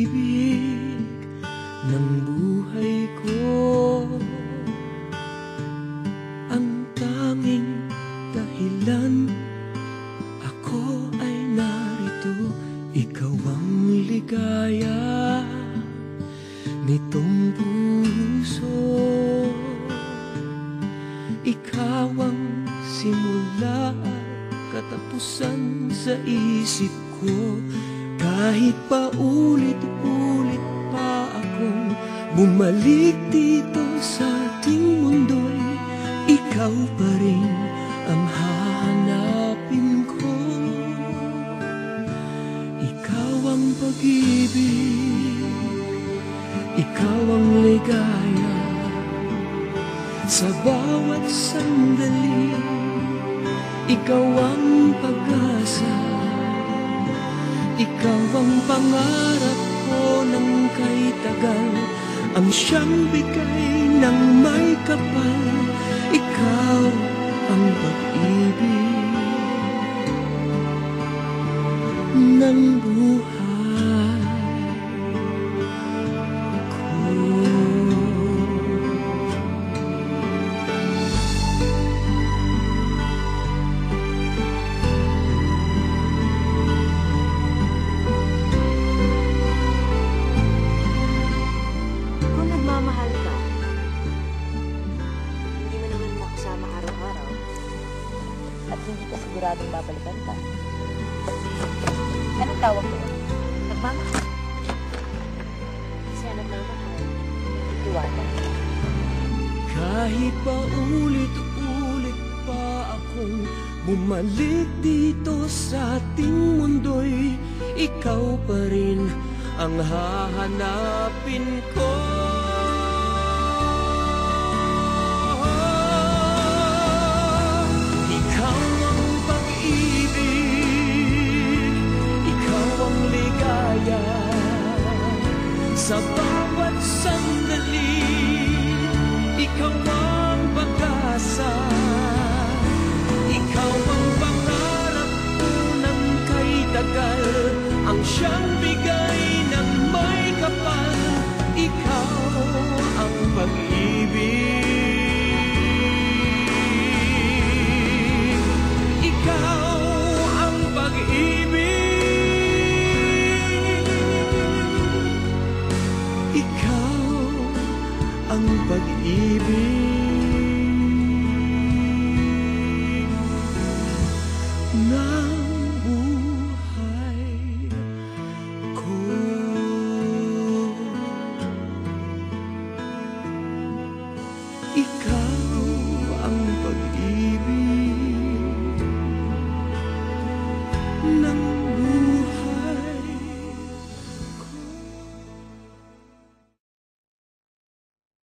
pag-ibig ng buhay ko, ang tanging dahilan ako ay narito. Ikaw ang ligaya nitong puso, ikaw ang simula at katapusan sa isip ko. Kahit pa ulit-ulit pa akong bumalik dito sa ating mundo'y ikaw pa rin ang hahanapin ko. Ikaw ang pag-ibig, ikaw ang ligaya sa bawat sandali. Ikaw ang pag-asa, ikaw ang pangarap ko ng kay tagal, ang siyang bigay ng may kapal. Ikaw ang pag-ibig ng buhay ko. Kung nagmamahal ka, hindi mo naman makasama araw-araw at hindi ka siguradong babalikan ka. Anong tawag ko? Nagmamahal. Kasi ang nagmamahal, itiwala. Kahit pa ulit-ulit pa akong bumalik dito sa ating mundo'y ikaw pa rin ang hahanapin ko. Ikaw ang pag-ibig, ikaw ang ligaya sa bawat sandali. Ikaw ang pag-asa, ikaw ang pangarap ko ng kay tagal, ang siyang bigay ng may kapal. Ikaw ang pag-ibig, ikaw ang pag-ibig, ikaw ang pag-ibig ng